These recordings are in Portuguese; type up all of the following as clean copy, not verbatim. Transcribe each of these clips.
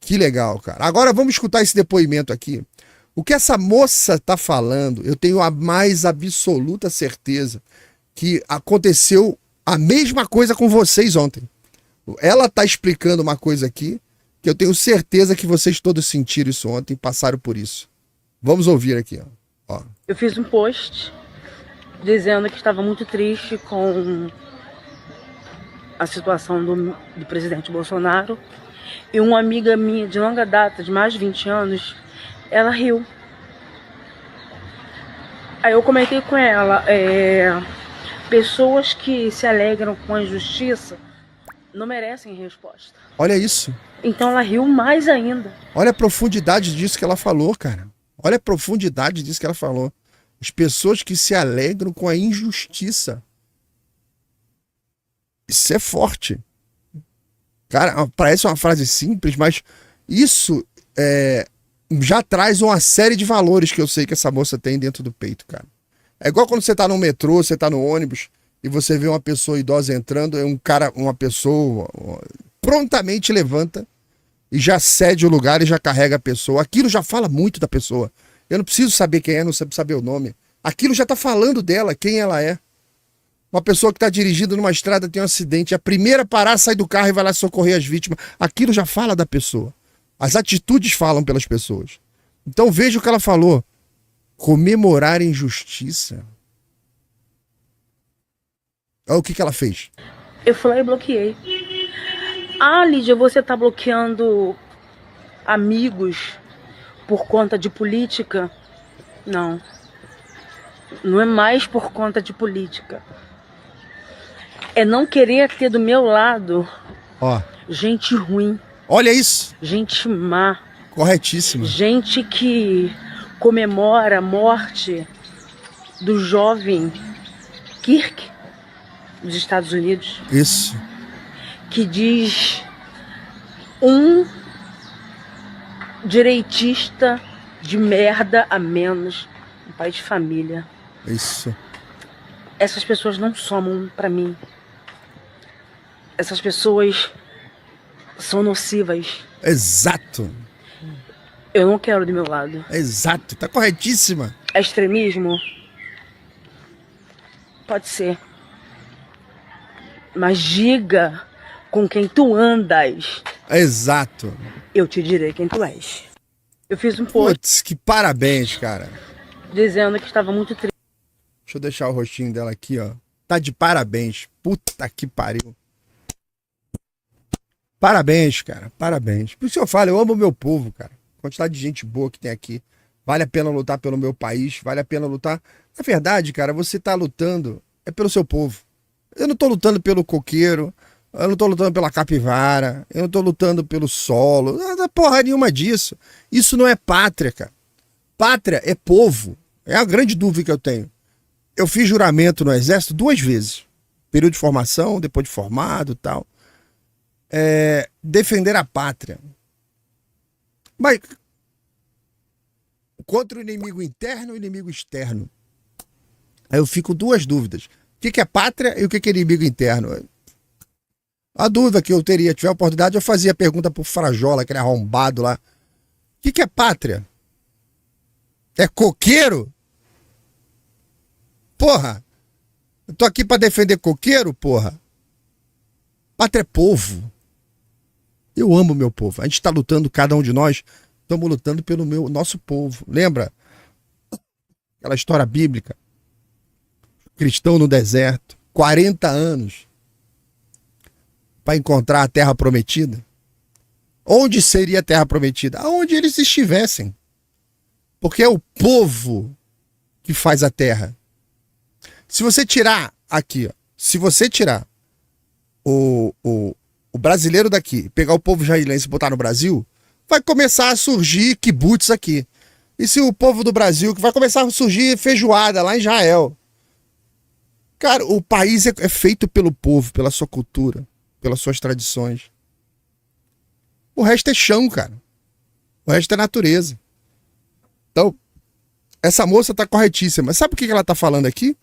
Que legal, cara. Agora vamos escutar esse depoimento aqui. O que essa moça tá falando, eu tenho a mais absoluta certeza que aconteceu a mesma coisa com vocês ontem. Ela tá explicando uma coisa aqui que eu tenho certeza que vocês todos sentiram isso ontem, passaram por isso. Vamos ouvir aqui, ó. Eu fiz um post dizendo que estava muito triste com a situação do presidente Bolsonaro. E uma amiga minha de longa data, de mais de 20 anos, ela riu. Aí eu comentei com ela, pessoas que se alegram com a injustiça não merecem resposta. Olha isso. Então ela riu mais ainda. Olha a profundidade disso que ela falou, cara. Olha a profundidade disso que ela falou. As pessoas que se alegram com a injustiça. Isso é forte. Cara, parece uma frase simples, mas isso já traz uma série de valores que eu sei que essa moça tem dentro do peito, cara. É igual quando você tá no metrô, você tá no ônibus e você vê uma pessoa idosa entrando, uma pessoa prontamente levanta e já cede o lugar e já carrega a pessoa. Aquilo já fala muito da pessoa. Eu não preciso saber quem é, não preciso saber o nome. Aquilo já tá falando dela, quem ela é. Uma pessoa que está dirigindo numa estrada, tem um acidente, a primeira a parar, sai do carro e vai lá socorrer as vítimas. Aquilo já fala da pessoa. As atitudes falam pelas pessoas. Então veja o que ela falou. Comemorar injustiça. Olha o que ela fez. Eu fui lá e bloqueei. Ah, Lídia, você tá bloqueando amigos por conta de política? Não. Não é mais por conta de política. É não querer ter do meu lado gente ruim. Olha isso. Gente má. Corretíssimo. Gente que comemora a morte do jovem Kirk dos Estados Unidos. Isso. Que diz um direitista de merda a menos, um pai de família. Isso. Essas pessoas não somam pra mim. Essas pessoas são nocivas. Exato. Eu não quero do meu lado. Exato, tá corretíssima. É extremismo? Pode ser. Mas diga com quem tu andas. Exato. Eu te direi quem tu és. Eu fiz um post. Putz, que parabéns, cara. Dizendo que estava muito triste. Deixa eu deixar o rostinho dela aqui, ó. Tá de parabéns. Puta que pariu. Parabéns, cara. Parabéns. Por isso eu falo, eu amo o meu povo, cara. Quantidade de gente boa que tem aqui. Vale a pena lutar pelo meu país. Vale a pena lutar. Na verdade, cara, você tá lutando é pelo seu povo. Eu não tô lutando pelo coqueiro. Eu não tô lutando pela capivara. Eu não tô lutando pelo solo. Nada porra nenhuma disso. Isso não é pátria, cara. Pátria é povo. É a grande dúvida que eu tenho. Eu fiz juramento no exército 2 vezes. Período de formação, depois de formado e tal. Defender a pátria. Mas contra o inimigo interno e o inimigo externo. Aí eu fico com 2 dúvidas. O que é pátria e o que é inimigo interno? A dúvida que eu teria, tiver a oportunidade, eu fazia a pergunta pro Frajola, aquele arrombado lá. O que é pátria? É coqueiro? Porra! Eu tô aqui pra defender coqueiro, porra. Pátria é povo. Eu amo meu povo. A gente tá lutando, cada um de nós, estamos lutando pelo nosso povo. Lembra? Aquela história bíblica. Cristão no deserto. 40 anos. Para encontrar a terra prometida. Onde seria a terra prometida? Aonde eles estivessem. Porque é o povo que faz a terra. Se você tirar aqui, ó, se você tirar o brasileiro daqui, pegar o povo israelense e botar no Brasil, vai começar a surgir kibbutz aqui. E se o povo do Brasil, que vai começar a surgir feijoada lá em Israel. Cara, o país é feito pelo povo, pela sua cultura, pelas suas tradições. O resto é chão, cara. O resto é natureza. Então, essa moça tá corretíssima. Mas sabe o que ela tá falando aqui?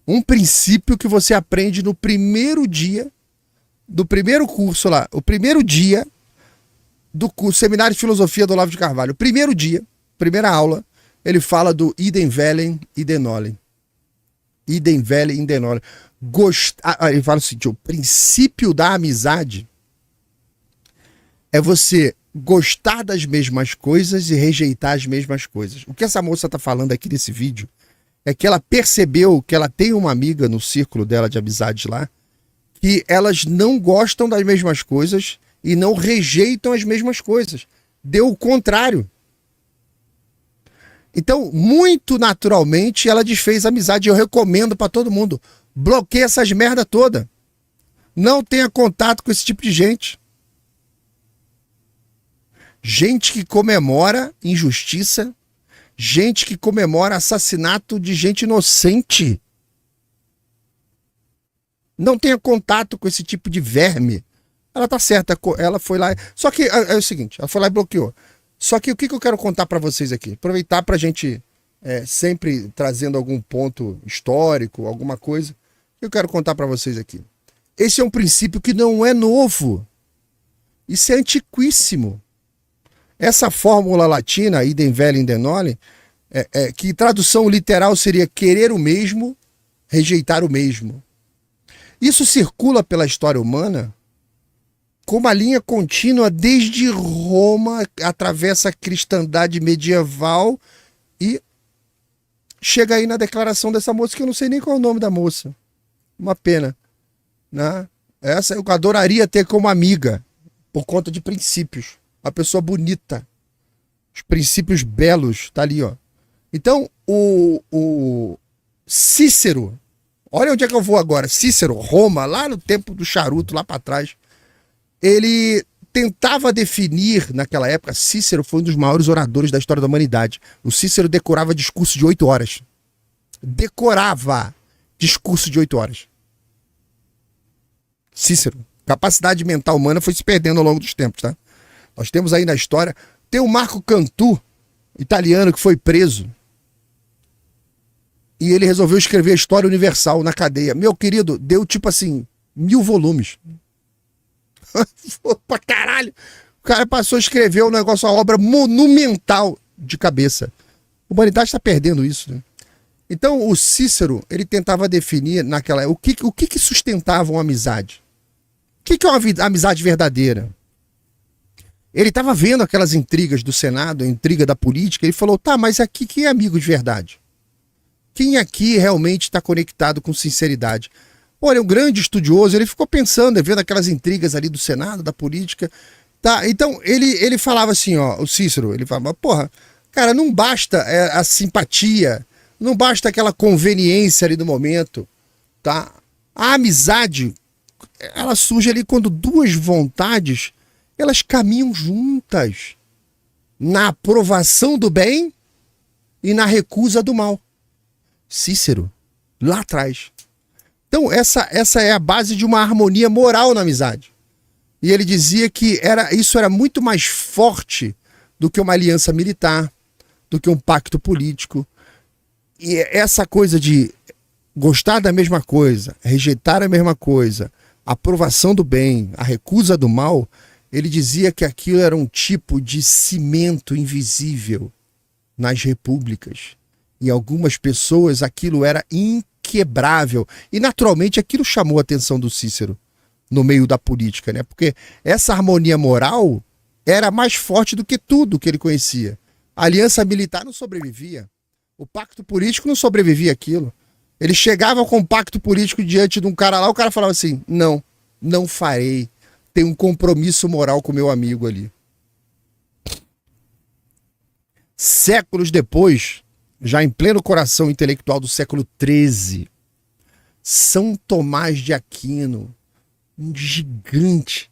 Um princípio que você aprende no primeiro dia do primeiro curso lá. O primeiro dia do curso Seminário de Filosofia do Olavo de Carvalho. Primeiro dia, primeira aula, ele fala do idem velem, idem nolem. Idem velem, idem nolem. Ele fala o seguinte: o princípio da amizade é você gostar das mesmas coisas e rejeitar as mesmas coisas. O que essa moça está falando aqui nesse vídeo é que ela percebeu que ela tem uma amiga no círculo dela de amizades lá, que elas não gostam das mesmas coisas e não rejeitam as mesmas coisas. Deu o contrário. Então, muito naturalmente, ela desfez a amizade. Eu recomendo para todo mundo: bloqueia essas merda toda. Não tenha contato com esse tipo de gente. Gente que comemora injustiça, gente que comemora assassinato de gente inocente. Não tenha contato com esse tipo de verme. Ela tá certa, ela foi lá. Só que é o seguinte, ela foi lá e bloqueou. Só que o que eu quero contar para vocês aqui? Aproveitar pra gente sempre trazendo algum ponto histórico, alguma coisa. Eu quero contar para vocês aqui. Esse é um princípio que não é novo. Isso é antiquíssimo. Essa fórmula latina, idem velem, idem nolem, que tradução literal seria querer o mesmo, rejeitar o mesmo. Isso circula pela história humana como uma linha contínua desde Roma, atravessa a cristandade medieval e chega aí na declaração dessa moça, que eu não sei nem qual é o nome da moça. Uma pena, né? Essa eu adoraria ter como amiga, por conta de princípios. Uma pessoa bonita. Os princípios belos, tá ali, ó. Então, o Cícero, olha onde é que eu vou agora. Cícero, Roma, lá no tempo do charuto, lá para trás. Ele tentava definir, naquela época, Cícero foi um dos maiores oradores da história da humanidade. O Cícero decorava discurso de 8 horas. Decorava discurso de 8 horas. Cícero. Capacidade mental humana foi se perdendo ao longo dos tempos, tá? Nós temos aí na história, tem o Marco Cantu, italiano, que foi preso. E ele resolveu escrever a História Universal na cadeia. Meu querido, deu tipo assim, 1000 volumes. Pra caralho. O cara passou a escrever um negócio, uma obra monumental de cabeça. A humanidade está perdendo isso, né? Então o Cícero, ele tentava definir naquela época o que sustentava uma amizade. O que é uma amizade verdadeira? Ele estava vendo aquelas intrigas do Senado, a intriga da política, ele falou, tá, mas aqui quem é amigo de verdade? Quem aqui realmente está conectado com sinceridade? Pô, ele é um grande estudioso, ele ficou pensando, vendo aquelas intrigas ali do Senado, da política. Tá, então ele falava assim, ó, o Cícero, ele falava, porra, cara, não basta a simpatia, não basta aquela conveniência ali do momento, tá? A amizade, ela surge ali quando duas vontades, elas caminham juntas na aprovação do bem e na recusa do mal. Cícero, lá atrás. Então essa é a base de uma harmonia moral na amizade. E ele dizia que isso era muito mais forte do que uma aliança militar, do que um pacto político. E essa coisa de gostar da mesma coisa, rejeitar a mesma coisa, a aprovação do bem, a recusa do mal, ele dizia que aquilo era um tipo de cimento invisível nas repúblicas. E algumas pessoas aquilo era inquebrável. E naturalmente aquilo chamou a atenção do Cícero no meio da política, né? Porque essa harmonia moral era mais forte do que tudo que ele conhecia. A aliança militar não sobrevivia. O pacto político não sobrevivia àquilo. Ele chegava com um pacto político diante de um cara lá, o cara falava assim, não farei. Tem um compromisso moral com o meu amigo ali. Séculos depois, já em pleno coração intelectual do século XIII, São Tomás de Aquino, um gigante,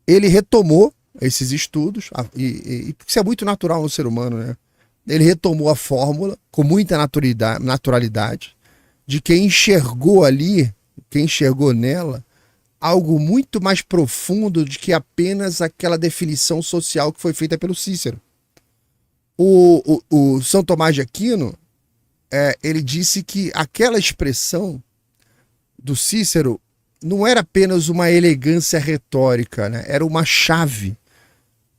ele retomou esses estudos, e isso é muito natural no ser humano, né? Ele retomou a fórmula com muita naturalidade de quem enxergou ali, quem enxergou nela, algo muito mais profundo do que apenas aquela definição social que foi feita pelo Cícero. O São Tomás de Aquino, ele disse que aquela expressão do Cícero não era apenas uma elegância retórica, né? Era uma chave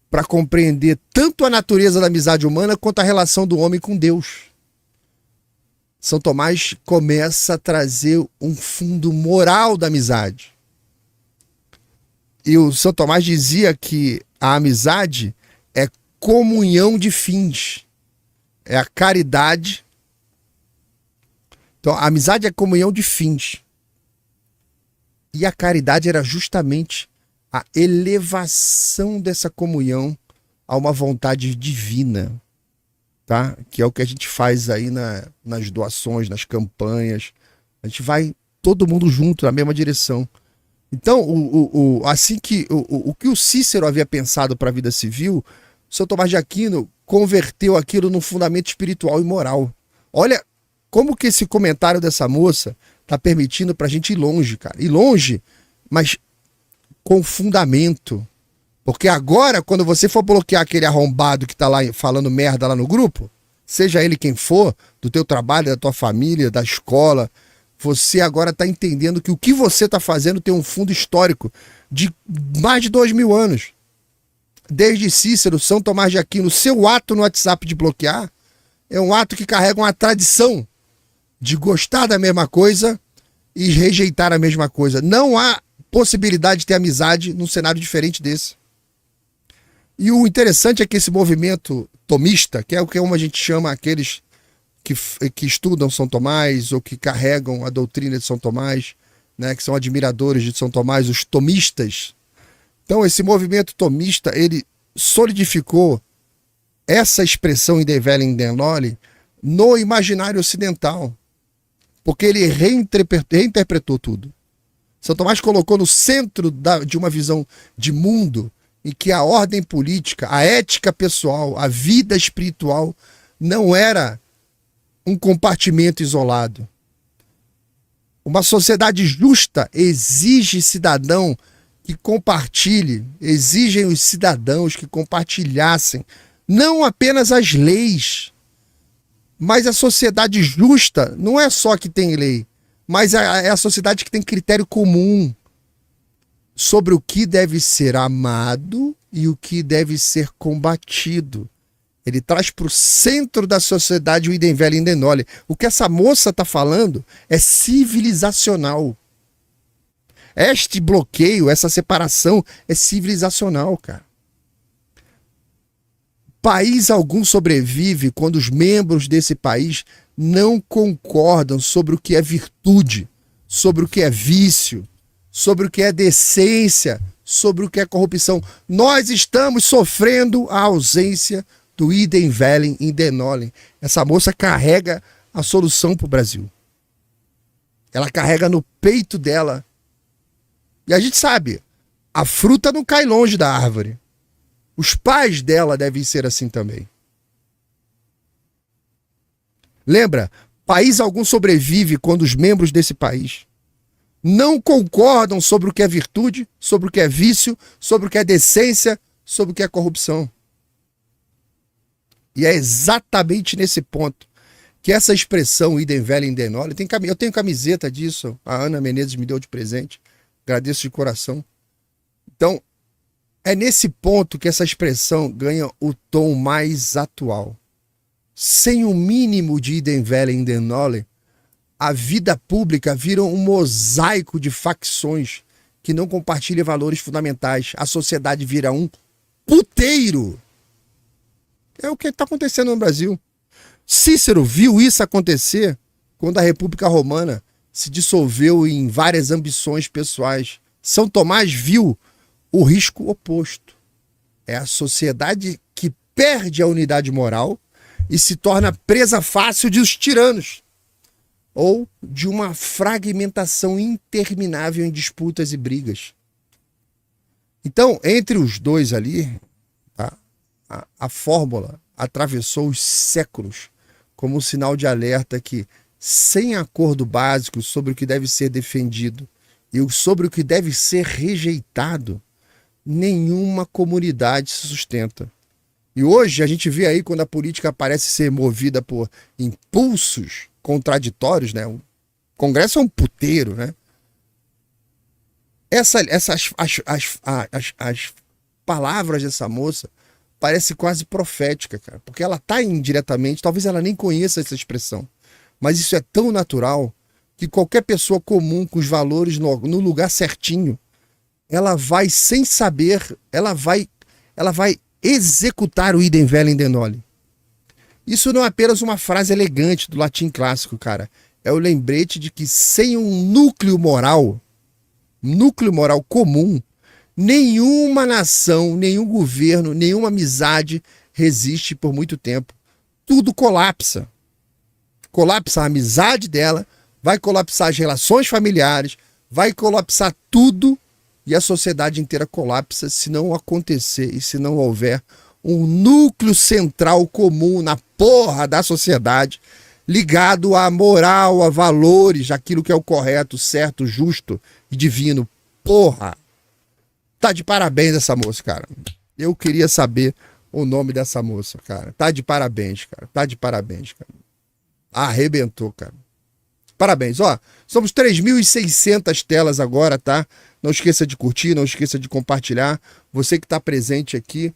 para compreender tanto a natureza da amizade humana quanto a relação do homem com Deus. São Tomás começa a trazer um fundo moral da amizade. E o São Tomás dizia que a amizade é comunhão de fins. É a caridade. Então, a amizade é comunhão de fins. E a caridade era justamente a elevação dessa comunhão a uma vontade divina, tá? Que é o que a gente faz aí nas doações, nas campanhas. A gente vai todo mundo junto na mesma direção. Então, assim que o que o Cícero havia pensado para a vida civil, São Tomás de Aquino converteu aquilo num fundamento espiritual e moral. Olha como que esse comentário dessa moça está permitindo para a gente ir longe, cara. Ir longe, mas com fundamento. Porque agora, quando você for bloquear aquele arrombado que tá lá falando merda lá no grupo, seja ele quem for, do teu trabalho, da tua família, da escola, você agora tá entendendo que o que você tá fazendo tem um fundo histórico de mais de 2000 anos. Desde Cícero, São Tomás de Aquino, seu ato no WhatsApp de bloquear é um ato que carrega uma tradição de gostar da mesma coisa e rejeitar a mesma coisa. Não há possibilidade de ter amizade num cenário diferente desse. E o interessante é que esse movimento tomista, que é o que a gente chama aqueles que estudam São Tomás ou que carregam a doutrina de São Tomás, né, que são admiradores de São Tomás, os tomistas. Então esse movimento tomista, ele solidificou essa expressão Idem Velem Idem Noli no imaginário ocidental, porque ele reinterpretou tudo. São Tomás colocou no centro de uma visão de mundo em que a ordem política, a ética pessoal, a vida espiritual não era um compartimento isolado. Uma sociedade justa exige cidadão que compartilhe, exigem os cidadãos que compartilhassem não apenas as leis, mas a sociedade justa não é só que tem lei, mas é a sociedade que tem critério comum sobre o que deve ser amado e o que deve ser combatido. Ele traz para o centro da sociedade o Idem Velem Idem Noli. O que essa moça está falando é civilizacional. Este bloqueio, essa separação é civilizacional, cara. País algum sobrevive quando os membros desse país não concordam sobre o que é virtude, sobre o que é vício, sobre o que é decência, sobre o que é corrupção. Nós estamos sofrendo a ausência do Idem Velem Idem Noli. Essa moça carrega a solução para o Brasil. Ela carrega no peito dela. E a gente sabe, a fruta não cai longe da árvore. Os pais dela devem ser assim também. Lembra, país algum sobrevive quando os membros desse país não concordam sobre o que é virtude, sobre o que é vício, sobre o que é decência, sobre o que é corrupção. E é exatamente nesse ponto que essa expressão Idem Velem Idem Noli, eu tenho camiseta disso, a Ana Menezes me deu de presente, agradeço de coração. Então, é nesse ponto que essa expressão ganha o tom mais atual. Sem o mínimo de Idem Velem Idem Noli, a vida pública vira um mosaico de facções que não compartilham valores fundamentais. A sociedade vira um puteiro. É o que está acontecendo no Brasil. Cícero viu isso acontecer quando a República Romana se dissolveu em várias ambições pessoais. São Tomás viu o risco oposto. É a sociedade que perde a unidade moral e se torna presa fácil de os tiranos, ou de uma fragmentação interminável em disputas e brigas. Então, entre os dois ali, tá, a fórmula atravessou os séculos como um sinal de alerta que, sem acordo básico sobre o que deve ser defendido e sobre o que deve ser rejeitado, nenhuma comunidade se sustenta. E hoje a gente vê aí quando a política parece ser movida por impulsos contraditórios, né? O Congresso é um puteiro, né? palavras dessa moça parece quase profética, cara. Porque ela tá indiretamente, talvez ela nem conheça essa expressão. Mas isso é tão natural que qualquer pessoa comum com os valores no lugar certinho, ela vai, sem saber, ela vai executar o idem velem de noli. Isso não é apenas uma frase elegante do latim clássico, cara. É o lembrete de que sem um núcleo moral comum, nenhuma nação, nenhum governo, nenhuma amizade resiste por muito tempo. Tudo colapsa. Colapsa a amizade dela, vai colapsar as relações familiares, vai colapsar tudo e a sociedade inteira colapsa se não acontecer e se não houver um núcleo central comum na porra da sociedade, ligado à moral, a valores, aquilo que é o correto, certo, justo e divino. Porra! Tá de parabéns essa moça, cara. Eu queria saber o nome dessa moça, cara. Tá de parabéns, cara. Tá de parabéns, cara. Arrebentou, cara. Parabéns, ó. Somos 3.600 telas agora, tá? Não esqueça de curtir, não esqueça de compartilhar. Você que tá presente aqui,